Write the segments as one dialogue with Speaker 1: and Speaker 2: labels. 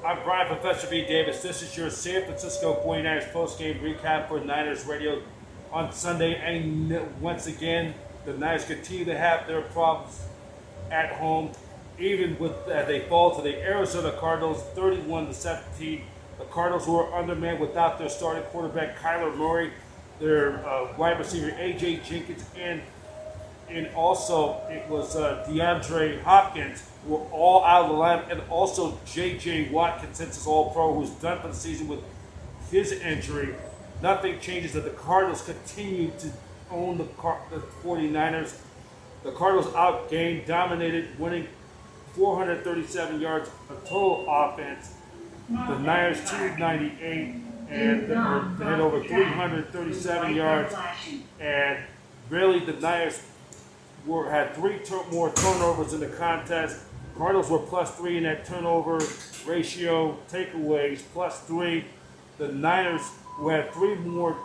Speaker 1: I'm Brian Professor B. Davis. This is your San Francisco 49ers postgame recap for Niners Radio on Sunday. And once again, the Niners continue to have their problems at home, even with they fall to the Arizona Cardinals 31-17. The Cardinals who are undermanned without their starting quarterback Kyler Murray, their wide receiver A.J. Jenkins, and also it was DeAndre Hopkins were all out of the lineup, and also J.J. Watt, consensus All-Pro, who's done for the season with his injury. Nothing changes that the Cardinals continue to own the 49ers. The Cardinals outgained, dominated, winning 437 yards of total offense. The Niners 298 and had over 337 yards. And really, the Niners had three more turnovers in the contest. Cardinals were +3 in that turnover ratio. Takeaways +3. The Niners, who had three more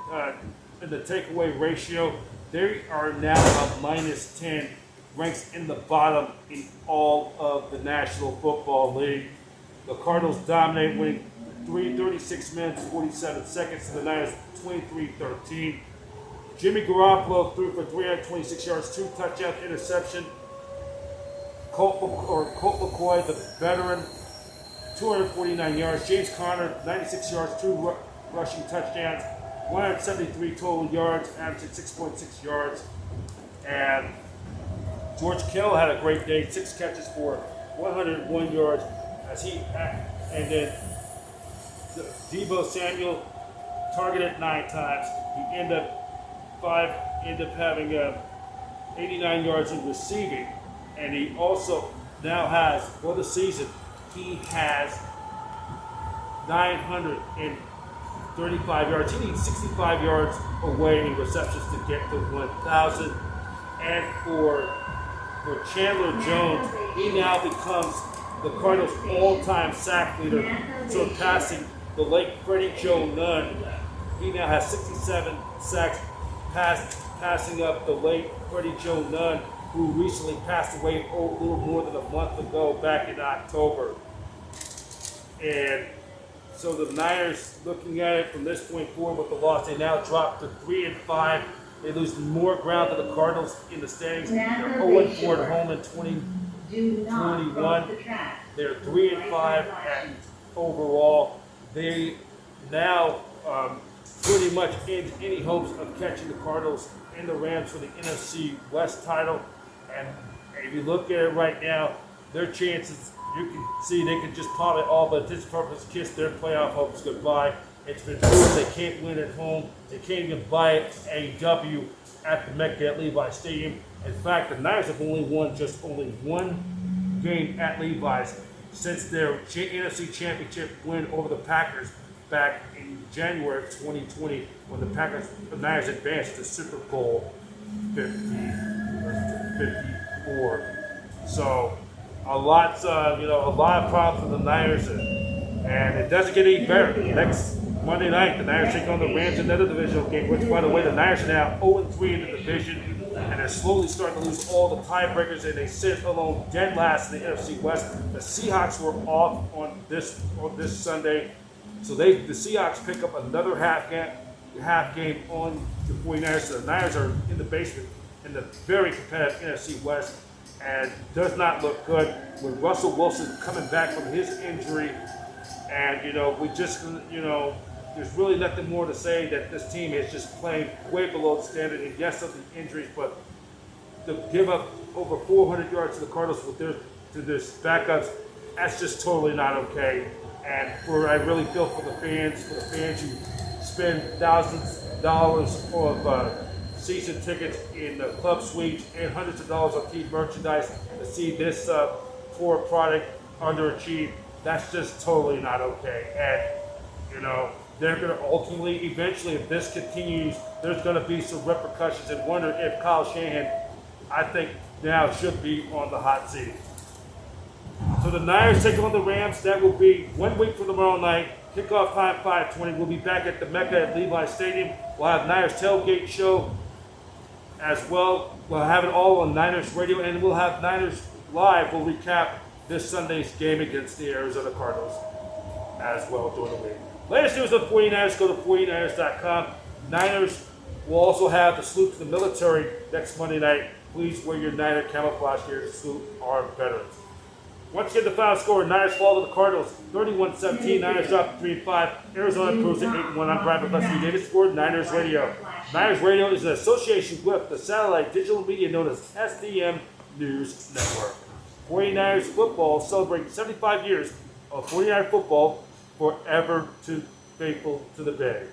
Speaker 1: in the takeaway ratio, they are now a -10, ranks in the bottom in all of the National Football League. The Cardinals dominate, winning 36 minutes, 47 seconds to the Niners 23-13. Jimmy Garoppolo threw for 326 yards, 2 touchdowns, interception. Colt McCoy, the veteran, 249 yards. James Conner, 96 yards, 2 rushing touchdowns, 173 total yards, averaging 6.6 yards. And George Kittle had a great day, 6 catches for 101 yards. And then Deebo Samuel targeted 9 times. He ended up having 89 yards in receiving, and he also now has, for the season, he has 935 yards. He needs 65 yards away in receptions to get to 1,000. And for Chandler Jones, he now becomes the Cardinals' all-time sack leader, surpassing the late Freddie Joe Nunn. He now has 67 sacks, passing up the late Freddie Joe Nunn, who recently passed away a little more than a month ago, back in October. And so the Niners, looking at it from this point forward with the loss, they now drop to 3-5. They lose more ground to the Cardinals in the standings. They're 0-4 at home in 2021. They're 3-5 overall. They now pretty much end any hopes of catching the Cardinals and the Rams for the NFC West title. And if you look at it right now, their chances, you can see they can just probably all but this purpose kiss their playoff hopes goodbye. It's been proven they can't win at home. They can't even buy a W at the Mecca at Levi Stadium. In fact, the Niners have only won one game at Levi's since their NFC Championship win over the Packers back in January of 2020, when the Niners advanced to Super Bowl 54. So a lot of problems for the Niners, and it doesn't get any better. Next Monday night, the Niners take on the Rams in another divisional game, which, by the way, the Niners are now 0-3 in the division, and they're slowly starting to lose all the tiebreakers, and they sit alone dead last in the NFC West. The Seahawks were off on this Sunday, so the Seahawks pick up another half game on the 49ers. So the Niners are in the basement in the very competitive NFC West, and does not look good with Russell Wilson coming back from his injury. And there's really nothing more to say that this team is just playing way below the standard. And yes, of the injuries, but to give up over 400 yards to the Cardinals to their backups, that's just totally not okay. And I really feel for the fans who spend thousands of dollars of season tickets in the club suites and hundreds of dollars on team merchandise to see this poor product underachieve. That's just totally not okay. And, they're going to ultimately, eventually, if this continues, there's going to be some repercussions, and wonder if Kyle Shanahan, I think, now should be on the hot seat. So the Niners take on the Rams. That will be 1 week from tomorrow night. Kickoff time 5:20. We'll be back at the Mecca at Levi Stadium. We'll have Niners tailgate show as well. We'll have it all on Niners Radio, and we'll have Niners Live. We'll recap this Sunday's game against the Arizona Cardinals. as well during the week. Latest news on the 49ers, go to 49ers.com. Niners will also have the salute to the military next Monday night. Please wear your Niner camouflage gear to salute our veterans. Once again, the final score, Niners fall to the Cardinals, 31-17. Niners drop to 3-5. Arizona improves to 8-1. I'm Brian Leslie Davis for Niners Radio. Niners Radio is an association with the satellite digital media known as SDM News Network. 49ers football celebrates 75 years of 49er football, forever faithful to the Bay.